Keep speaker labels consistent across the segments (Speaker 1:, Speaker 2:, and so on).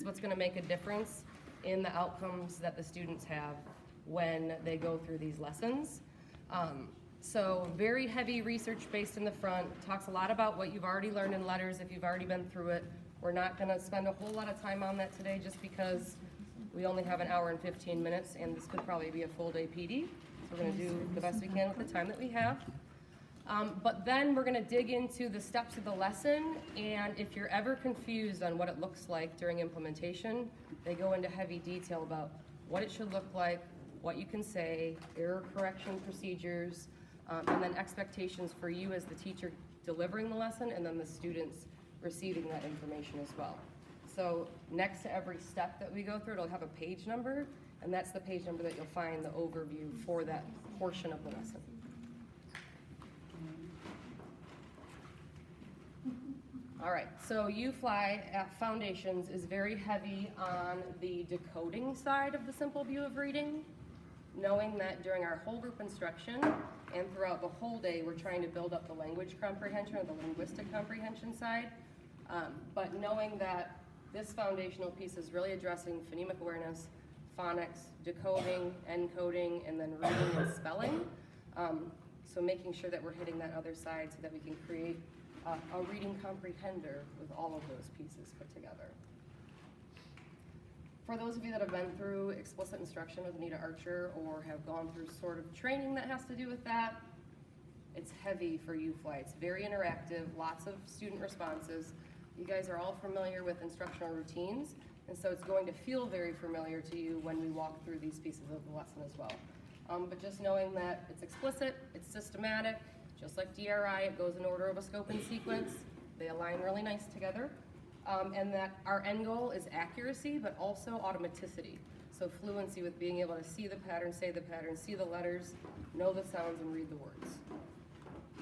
Speaker 1: is what's gonna make a difference in the outcomes that the students have when they go through these lessons. So very heavy research based in the front, talks a lot about what you've already learned in letters if you've already been through it. We're not gonna spend a whole lot of time on that today just because we only have an hour and 15 minutes and this could probably be a full day PD. So we're gonna do the best we can with the time that we have. But then we're gonna dig into the steps of the lesson, and if you're ever confused on what it looks like during implementation, they go into heavy detail about what it should look like, what you can say, error correction procedures, and then expectations for you as the teacher delivering the lesson, and then the students receiving that information as well. So next to every step that we go through, it'll have a page number, and that's the page number that you'll find the overview for that portion of the lesson. All right, so UFLI at Foundations is very heavy on the decoding side of the simple view of reading, knowing that during our whole group instruction and throughout the whole day, we're trying to build up the language comprehension or the linguistic comprehension side, but knowing that this foundational piece is really addressing phonemic awareness, phonics, decoding, encoding, and then reading and spelling. So making sure that we're hitting that other side so that we can create a reading comprehender with all of those pieces put together. For those of you that have been through explicit instruction with Anita Archer or have gone through sort of training that has to do with that, it's heavy for UFLI. It's very interactive, lots of student responses. You guys are all familiar with instructional routines, and so it's going to feel very familiar to you when we walk through these pieces of the lesson as well. But just knowing that it's explicit, it's systematic, just like DRI, it goes in order of a scope and sequence. They align really nice together. And that our end goal is accuracy, but also automaticity. So fluency with being able to see the pattern, say the pattern, see the letters, know the sounds, and read the words.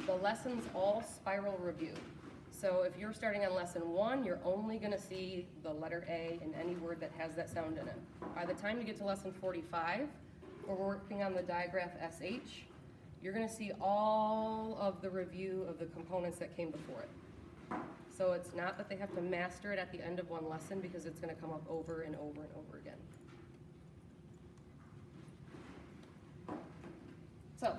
Speaker 1: The lessons all spiral review. So if you're starting on lesson 1, you're only gonna see the letter A in any word that has that sound in it. By the time you get to lesson 45, where we're working on the digraph SH, you're gonna see all of the review of the components that came before it. So it's not that they have to master it at the end of one lesson because it's gonna come up over and over and over again. So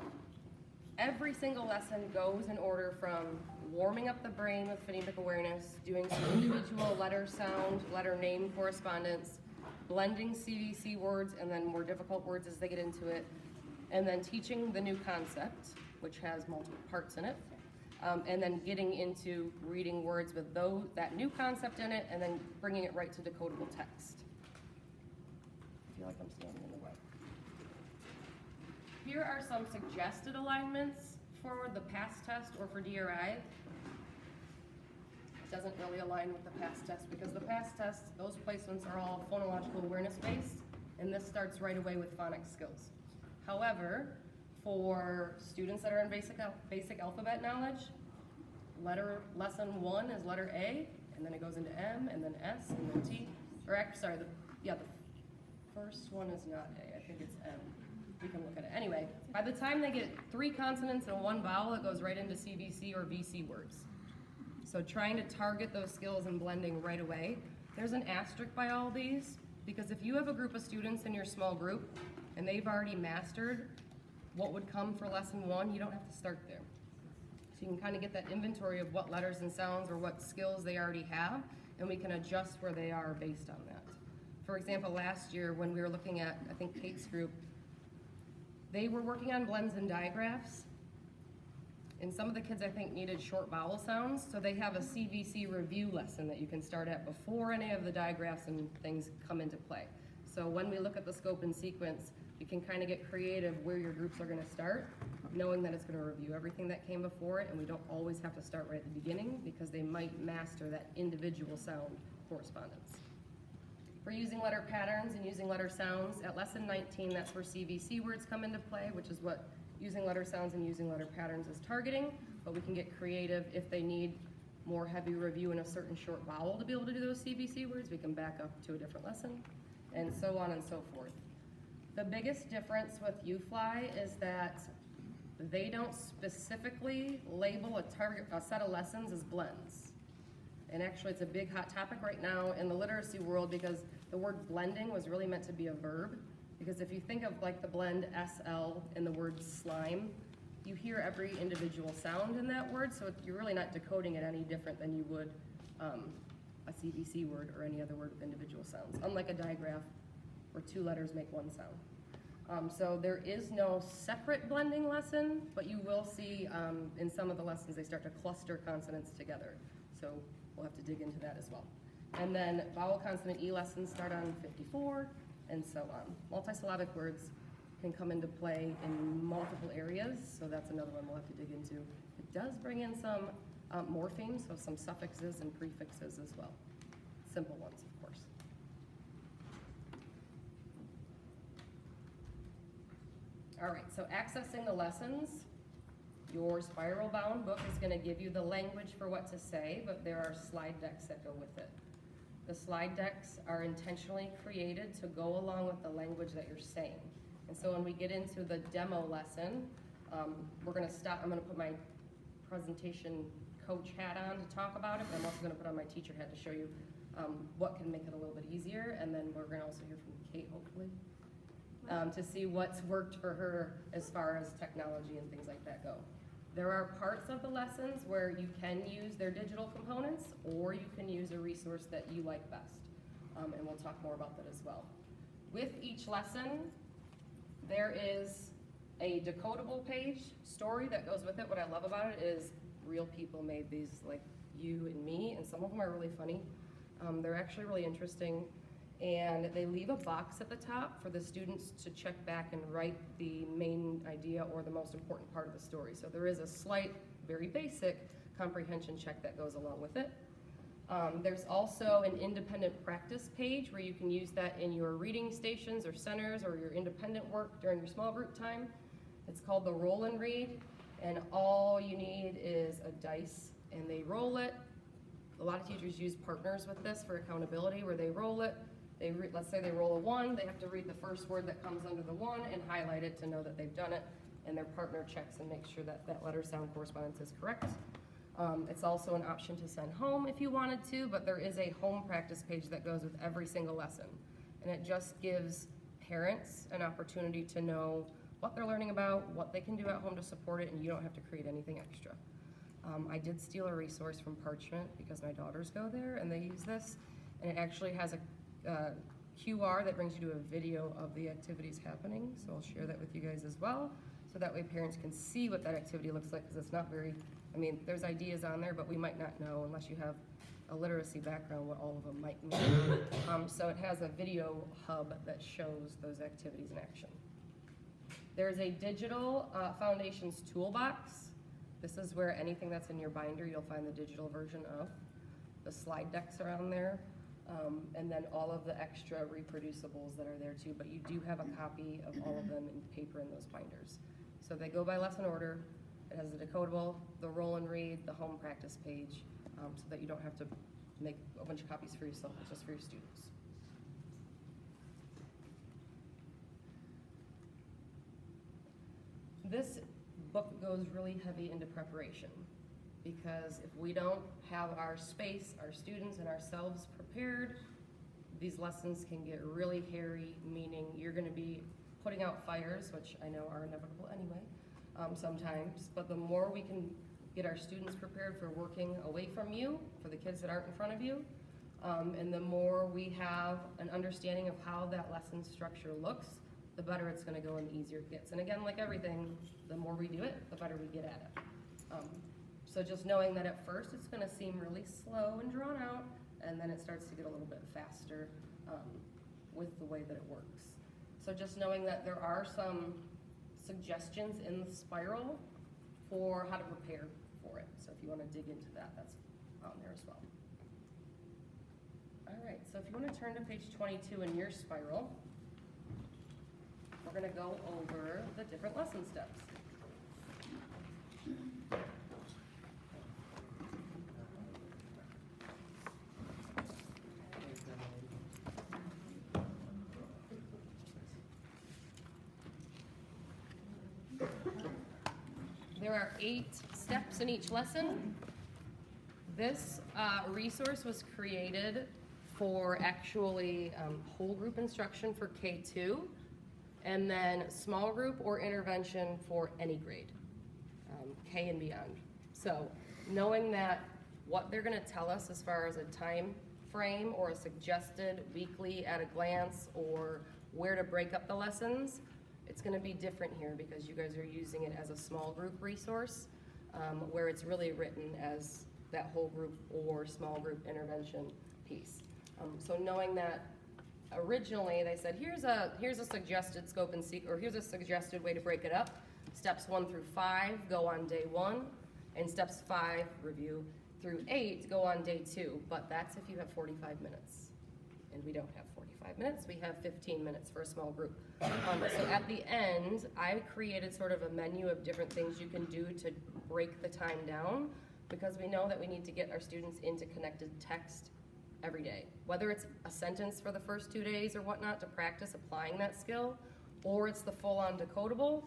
Speaker 1: every single lesson goes in order from warming up the brain with phonemic awareness, doing some individual letter sound, letter name correspondence, blending CVC words and then more difficult words as they get into it, and then teaching the new concept, which has multiple parts in it, and then getting into reading words with that new concept in it, and then bringing it right to decodable text. I feel like I'm standing in the way. Here are some suggested alignments for the PASS test or for DRI. It doesn't really align with the PASS test because the PASS test, those placements are all phonological awareness based, and this starts right away with phonics skills. However, for students that are in basic alphabet knowledge, lesson 1 is letter A, and then it goes into M, and then S, and then T. Or actually, sorry, the first one is not A. I think it's M. We can look at it. Anyway, by the time they get 3 consonants and 1 vowel, it goes right into CVC or VC words. So trying to target those skills and blending right away. There's an asterisk by all these, because if you have a group of students in your small group and they've already mastered what would come for lesson 1, you don't have to start there. So you can kind of get that inventory of what letters and sounds or what skills they already have, and we can adjust where they are based on that. For example, last year when we were looking at, I think Kate's group, they were working on blends and digraphs, and some of the kids I think needed short vowel sounds, so they have a CVC review lesson that you can start at before any of the digraphs and things come into play. So when we look at the scope and sequence, you can kind of get creative where your groups are going to start, knowing that it's going to review everything that came before it, and we don't always have to start right at the beginning because they might master that individual sound correspondence. For using letter patterns and using letter sounds, at lesson 19, that's where CVC words come into play, which is what using letter sounds and using letter patterns is targeting, but we can get creative if they need more heavy review in a certain short vowel to be able to do those CVC words, we can back up to a different lesson, and so on and so forth. The biggest difference with UFLI is that they don't specifically label a set of lessons as blends. And actually, it's a big hot topic right now in the literacy world because the word blending was really meant to be a verb. Because if you think of like the blend SL in the word slime, you hear every individual sound in that word, so you're really not decoding it any different than you would a CVC word or any other word with individual sounds, unlike a digraph where two letters make one sound. So there is no separate blending lesson, but you will see in some of the lessons they start to cluster consonants together. So we'll have to dig into that as well. And then vowel consonant E lessons start on 54, and so on. Multisyllabic words can come into play in multiple areas, so that's another one we'll have to dig into. It does bring in some morphemes, so some suffixes and prefixes as well. Simple ones, of course. All right, so accessing the lessons, your spiral bound book is going to give you the language for what to say, but there are slide decks that go with it. The slide decks are intentionally created to go along with the language that you're saying. And so when we get into the demo lesson, we're going to stop. I'm going to put my presentation coach hat on to talk about it, but I'm also going to put on my teacher hat to show you what can make it a little bit easier. And then we're going to also hear from Kate, hopefully, to see what's worked for her as far as technology and things like that go. There are parts of the lessons where you can use their digital components, or you can use a resource that you like best. And we'll talk more about that as well. With each lesson, there is a decodable page story that goes with it. What I love about it is real people made these, like you and me, and some of them are really funny. They're actually really interesting. And they leave a box at the top for the students to check back and write the main idea or the most important part of the story. So there is a slight, very basic comprehension check that goes along with it. There's also an independent practice page where you can use that in your reading stations or centers or your independent work during your small group time. It's called the roll and read, and all you need is a dice and they roll it. A lot of teachers use partners with this for accountability where they roll it. Let's say they roll a 1, they have to read the first word that comes under the 1 and highlight it to know that they've done it, and their partner checks and makes sure that that letter sound correspondence is correct. It's also an option to send home if you wanted to, but there is a home practice page that goes with every single lesson, and it just gives parents an opportunity to know what they're learning about, what they can do at home to support it, and you don't have to create anything extra. I did steal a resource from Parchment because my daughters go there and they use this, and it actually has a QR that brings you to a video of the activities happening, so I'll share that with you guys as well, so that way parents can see what that activity looks like, because it's not very, I mean, there's ideas on there, but we might not know unless you have a literacy background what all of them might mean. So it has a video hub that shows those activities in action. There's a digital foundations toolbox. This is where anything that's in your binder, you'll find the digital version of. The slide decks are on there. And then all of the extra reproducibles that are there too, but you do have a copy of all of them in paper in those binders. So they go by lesson order. It has the decodable, the roll and read, the home practice page, so that you don't have to make a bunch of copies for yourself, but just for your students. This book goes really heavy into preparation, because if we don't have our space, our students, and ourselves prepared, these lessons can get really hairy, meaning you're going to be putting out fires, which I know are inevitable anyway, sometimes, but the more we can get our students prepared for working away from you, for the kids that aren't in front of you, and the more we have an understanding of how that lesson structure looks, the better it's going to go and the easier it gets. And again, like everything, the more we do it, the better we get at it. So just knowing that at first it's going to seem really slow and drawn out, and then it starts to get a little bit faster with the way that it works. So just knowing that there are some suggestions in the spiral for how to prepare for it. So if you want to dig into that, that's on there as well. All right, so if you want to turn to page 22 in your spiral, we're going to go over the different lesson steps. There are 8 steps in each lesson. This resource was created for actually whole group instruction for K2, and then small group or intervention for any grade, K and beyond. So knowing that what they're gonna tell us as far as a time frame or a suggested weekly at a glance or where to break up the lessons, it's gonna be different here because you guys are using it as a small group resource, where it's really written as that whole group or small group intervention piece. So knowing that originally they said, here's a suggested scope and seek, or here's a suggested way to break it up. Steps 1 through 5 go on day 1, and steps 5 review through 8 go on day 2, but that's if you have 45 minutes. And we don't have 45 minutes, we have 15 minutes for a small group. So at the end, I created sort of a menu of different things you can do to break the time down, because we know that we need to get our students into connected text every day. Whether it's a sentence for the first 2 days or whatnot to practice applying that skill, or it's the full-on decodable,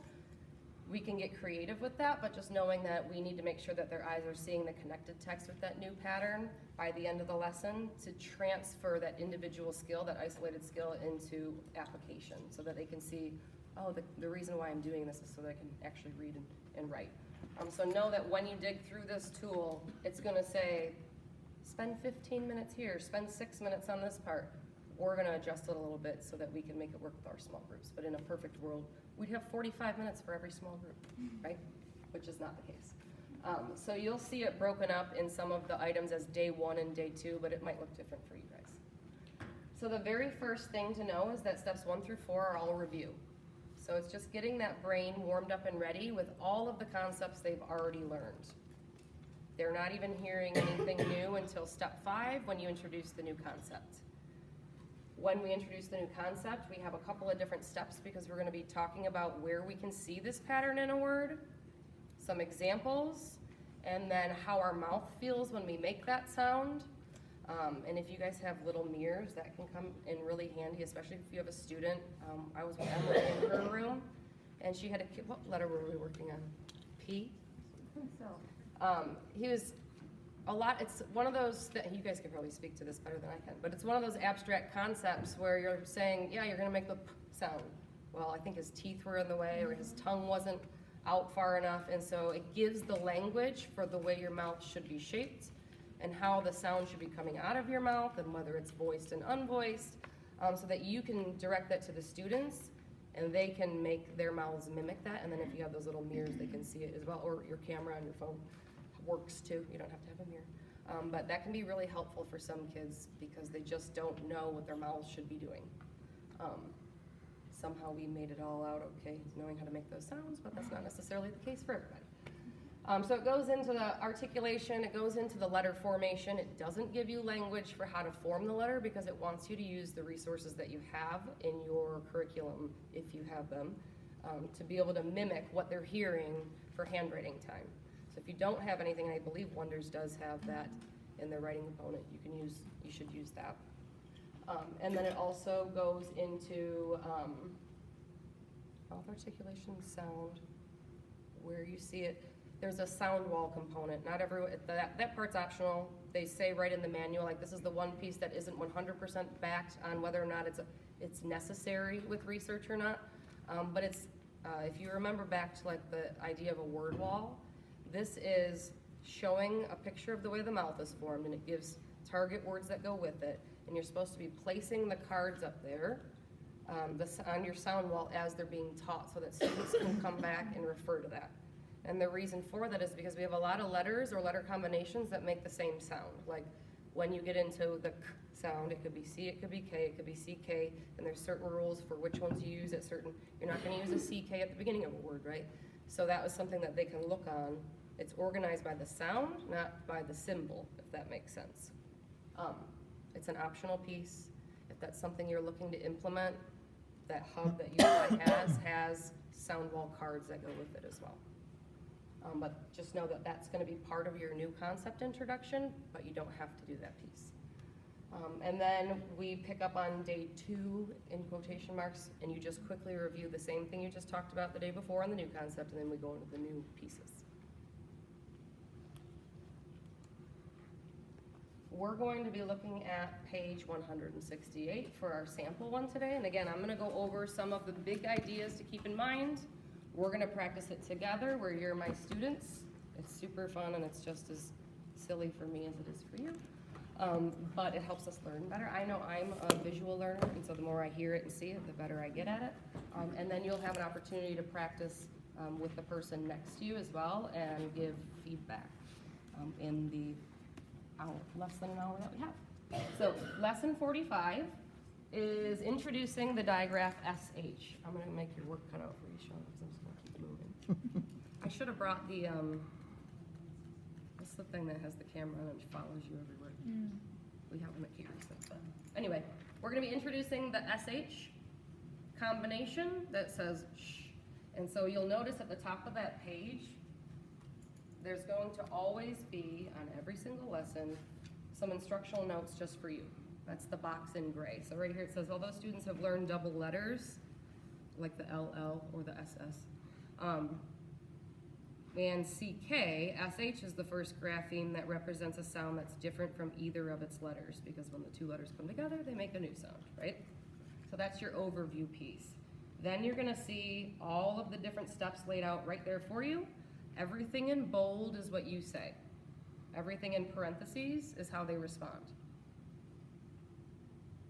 Speaker 1: we can get creative with that, but just knowing that we need to make sure that their eyes are seeing the connected text with that new pattern by the end of the lesson to transfer that individual skill, that isolated skill, into application so that they can see, oh, the reason why I'm doing this is so that I can actually read and write. So know that when you dig through this tool, it's gonna say, spend 15 minutes here, spend 6 minutes on this part. We're gonna adjust it a little bit so that we can make it work with our small groups. But in a perfect world, we'd have 45 minutes for every small group, right? Which is not the case. So you'll see it broken up in some of the items as day 1 and day 2, but it might look different for you guys. So the very first thing to know is that steps 1 through 4 are all review. So it's just getting that brain warmed up and ready with all of the concepts they've already learned. They're not even hearing anything new until step 5 when you introduce the new concept. When we introduce the new concept, we have a couple of different steps because we're going to be talking about where we can see this pattern in a word, some examples, and then how our mouth feels when we make that sound. And if you guys have little mirrors, that can come in really handy, especially if you have a student. I was with Emily in her room, and she had a kid. What letter were we working on? P?
Speaker 2: I think so.
Speaker 1: He was it's one of those, that you guys can probably speak to this better than I can, but it's one of those abstract concepts where you're saying, yeah, you're gonna make the p sound. Well, I think his teeth were in the way, or his tongue wasn't out far enough, and so it gives the language for the way your mouth should be shaped, and how the sound should be coming out of your mouth, and whether it's voiced and unvoiced, so that you can direct that to the students, and they can make their mouths mimic that, and then if you have those little mirrors, they can see it as well, or your camera on your phone works too. You don't have to have a mirror. But that can be really helpful for some kids because they just don't know what their mouths should be doing. Somehow we made it all out okay, knowing how to make those sounds, but that's not necessarily the case for everybody. So it goes into the articulation, it goes into the letter formation. It doesn't give you language for how to form the letter because it wants you to use the resources that you have in your curriculum, if you have them, to be able to mimic what they're hearing for handwriting time. So if you don't have anything, and I believe Wonders does have that in their writing component, you should use that. And then it also goes into mouth articulation, sound, where you see it. There's a sound wall component. Not every that part's optional. They say right in the manual, like this is the one piece that isn't 100% backed on whether or not it's necessary with research or not. But it's if you remember back to like the idea of a word wall. This is showing a picture of the way the mouth is formed, and it gives target words that go with it. And you're supposed to be placing the cards up there on your sound wall as they're being taught so that students can come back and refer to that. And the reason for that is because we have a lot of letters or letter combinations that make the same sound. Like when you get into the k sound, it could be C, it could be K, it could be CK, and there's certain rules for which ones you use at certain, you're not gonna use a CK at the beginning of a word, right? So that was something that they can look on. It's organized by the sound, not by the symbol, if that makes sense. It's an optional piece. If that's something you're looking to implement, that hub that UFLI has sound wall cards that go with it as well. But just know that that's gonna be part of your new concept introduction, but you don't have to do that piece. And then we pick up on day 2 in quotation marks, and you just quickly review the same thing you just talked about the day before on the new concept, and then we go into the new pieces. we're going to be looking at page 168 for our sample one today. And again, I'm gonna go over some of the big ideas to keep in mind. We're gonna practice it together where you're my students. It's super fun and it's just as silly for me as it is for you. But it helps us learn better. I know I'm a visual learner, and so the more I hear it and see it, the better I get at it. And then you'll have an opportunity to practice with the person next to you as well and give feedback in the less than an hour that we have. So lesson 45 is introducing the digraph SH. I'm gonna make your work cut out for you, Sean, because I'm just gonna keep moving. I should have brought the, what's the thing that has the camera on and follows you everywhere? We have them at Katie's, but anyway, we're gonna be introducing the SH combination that says sh. And so you'll notice at the top of that page, there's going to always be, on every single lesson, some instructional notes just for you. That's the box in gray. So right here it says, although students have learned double letters, like the LL or the SS, and CK, SH is the first grapheme that represents a sound that's different from either of its letters, because when the two letters come together, they make a new sound, right? So that's your overview piece. Then you're gonna see all of the different steps laid out right there for you. Everything in bold is what you say. Everything in parentheses is how they respond.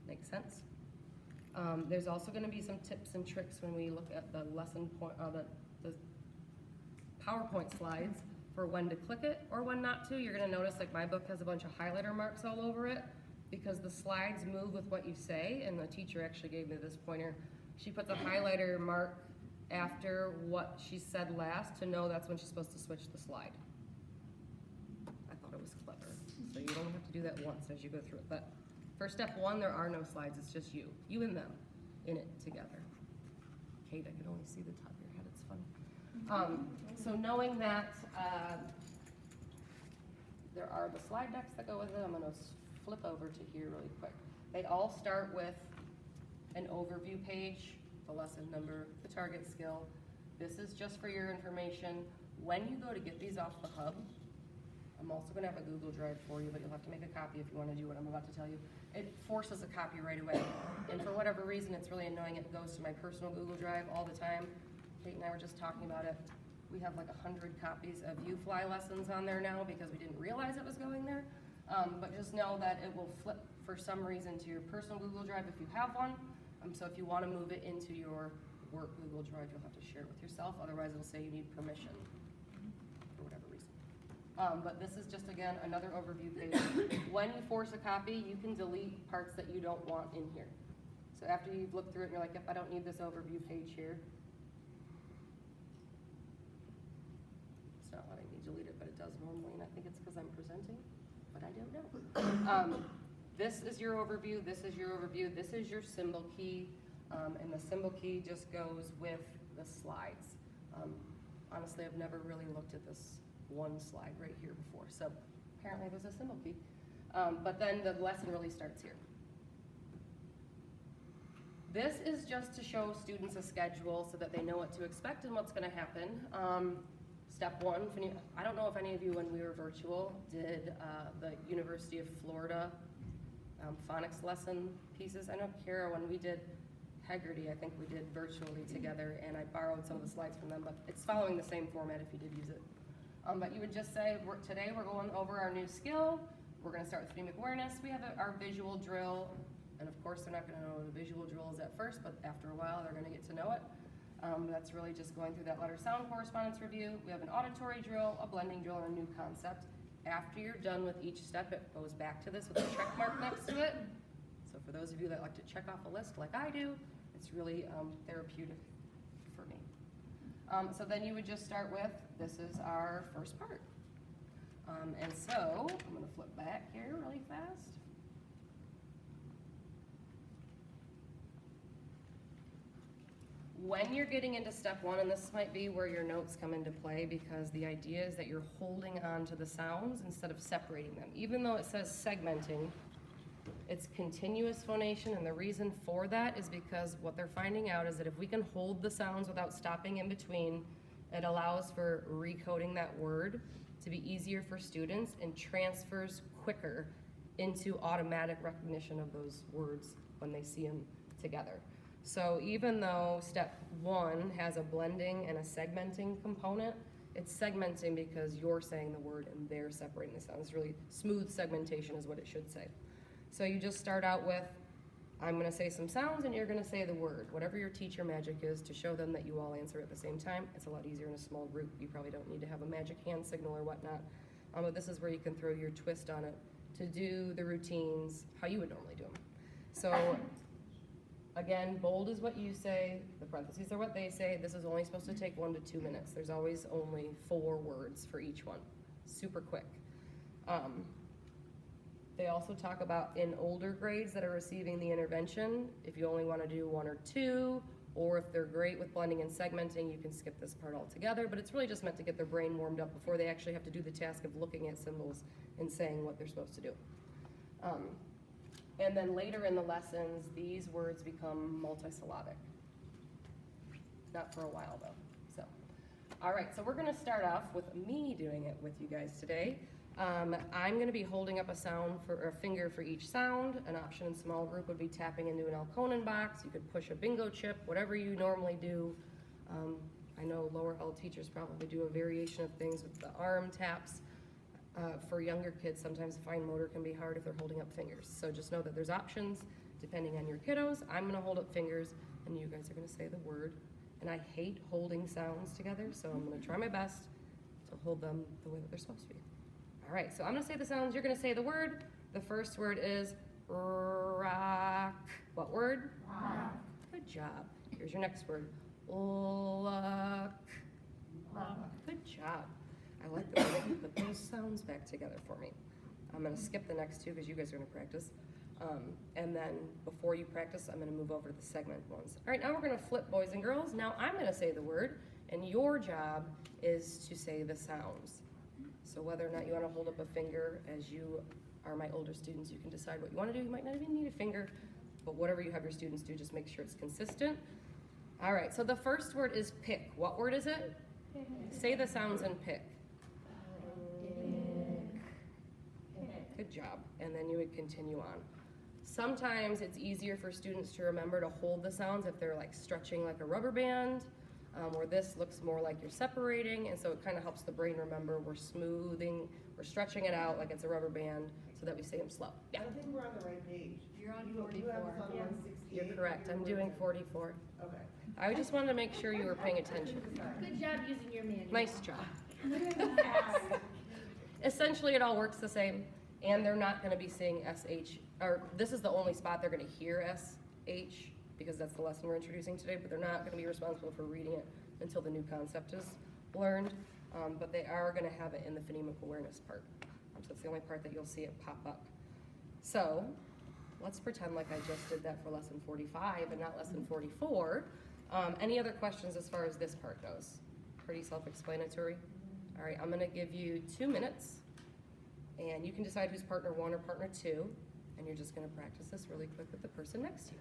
Speaker 1: Make sense? There's also gonna be some tips and tricks when we look at the lesson point, the PowerPoint slides for when to click it or when not to. You're gonna notice like my book has a bunch of highlighter marks all over it because the slides move with what you say, and the teacher actually gave me this pointer. She puts a highlighter mark after what she said last to know that's when she's supposed to switch the slide. I thought it was clever. So you don't have to do that once as you go through it. But for step one, there are no slides, it's just you and them in it together. Kate, I can only see the top of your head, it's funny. So knowing that there are the slide decks that go with it, I'm gonna flip over to here really quick. They all start with an overview page, the lesson number, the target skill. This is just for your information. When you go to get these off the hub, I'm also gonna have a Google Drive for you, but you'll have to make a copy if you wanna do what I'm about to tell you. It forces a copy right away. And for whatever reason, it's really annoying. It goes to my personal Google Drive all the time. Kate and I were just talking about it. We have like 100 copies of UFLI lessons on there now because we didn't realize it was going there. But just know that it will flip for some reason to your personal Google Drive if you have one. So if you want to move it into your work Google Drive, you'll have to share it with yourself. Otherwise, it'll say you need permission for whatever reason. But this is just, again, another overview page. When you force a copy, you can delete parts that you don't want in here. So after you've looked through it and you're like, yep, I don't need this overview page here. It's not letting me delete it, but it does normally, and I think it's because I'm presenting, but I don't know. This is your overview, this is your overview, this is your symbol key, and the symbol key just goes with the slides. Honestly, I've never really looked at this one slide right here before, so apparently there's a symbol key. But then the lesson really starts here. This is just to show students a schedule so that they know what to expect and what's gonna happen. Step one, I don't know if any of you, when we were virtual, did the University of Florida phonics lesson pieces. I know Kara, when we did Hegarty, I think we did virtually together, and I borrowed some of the slides from them, but it's following the same format if you did use it. But you would just say, today we're going over our new skill. We're gonna start with phonemic awareness. We have our visual drill, and of course they're not gonna know what a visual drill is at first, but after a while they're gonna get to know it. That's really just going through that letter sound correspondence review. We have an auditory drill, a blending drill, and a new concept. After you're done with each step, it goes back to this with a check mark next to it. So for those of you that like to check off a list like I do, it's really therapeutic for me. So then you would just start with, this is our first part. And so, I'm gonna flip back here really fast. When you're getting into step one, and this might be where your notes come into play, because the idea is that you're holding on to the sounds instead of separating them. Even though it says segmenting, it's continuous phonation, and the reason for that is because what they're finding out is that if we can hold the sounds without stopping in between, it allows for recoding that word to be easier for students and transfers quicker into automatic recognition of those words when they see them together. So even though step 1 has a blending and a segmenting component, it's segmenting because you're saying the word and they're separating the sounds. It's really smooth segmentation is what it should say. So you just start out with, I'm gonna say some sounds and you're gonna say the word. Whatever your teacher magic is to show them that you all answer at the same time. It's a lot easier in a small group. You probably don't need to have a magic hand signal or whatnot. But this is where you can throw your twist on it to do the routines how you would normally do them. So again, bold is what you say, the parentheses are what they say. This is only supposed to take 1 to 2 minutes. There's always only 4 words for each one. Super quick. They also talk about in older grades that are receiving the intervention, if you only want to do 1 or 2, or if they're great with blending and segmenting, you can skip this part altogether, but it's really just meant to get their brain warmed up before they actually have to do the task of looking at symbols and saying what they're supposed to do. And then later in the lessons, these words become multisyllabic. Not for a while though. So, all right, so we're gonna start off with me doing it with you guys today. I'm gonna be holding up a sound for a finger for each sound. An option in small group would be tapping into an Elkonin box. You could push a bingo chip, whatever you normally do. I know lower L teachers probably do a variation of things with the arm taps. For younger kids, sometimes fine motor can be hard if they're holding up fingers. So just know that there's options depending on your kiddos. I'm gonna hold up fingers and you guys are gonna say the word. And I hate holding sounds together, so I'm gonna try my best to hold them the way that they're supposed to be. All right, so I'm gonna say the sounds, you're gonna say the word. The first word is rock. What word?
Speaker 2: Rock.
Speaker 1: Good job. Here's your next word. Luck. Good job. I like the way that you put those sounds back together for me. I'm gonna skip the next 2 because you guys are gonna practice. And then before you practice, I'm gonna move over to the segment ones. All right, now we're gonna flip boys and girls. Now I'm gonna say the word, and your job is to say the sounds. So whether or not you wanna hold up a finger, as you are my older students, you can decide what you wanna do. You might not even need a finger, but whatever you have your students do, just make sure it's consistent. All right, so the first word is pick. What word is it? Pick. Say the sounds and pick. Good job. And then you would continue on. Sometimes it's easier for students to remember to hold the sounds if they're like stretching like a rubber band, where this looks more like you're separating, and so it kind of helps the brain remember we're smoothing, we're stretching it out like it's a rubber band so that we say them slow. Yeah.
Speaker 3: I think we're on the right page.
Speaker 2: You're on
Speaker 3: You have
Speaker 2: 44.
Speaker 3: us on 168.
Speaker 1: You're correct. I'm doing 44.
Speaker 3: Okay.
Speaker 1: I just wanted to make sure you were paying attention.
Speaker 2: Good job using your manual.
Speaker 1: Nice job. Essentially, it all works the same, and they're not going to be saying SH, or this is the only spot they're going to hear SH, because that's the lesson we're introducing today, but they're not going to be responsible for reading it until the new concept is learned, but they are going to have it in the phonemic awareness part. So it's the only part that you'll see it pop up. So let's pretend like I just did that for lesson 45 and not lesson 44. Any other questions as far as this part goes? Pretty self-explanatory. All right, I'm gonna give you 2 minutes, and you can decide who's partner 1 or partner 2, and you're just gonna practice this really quick with the person next to you.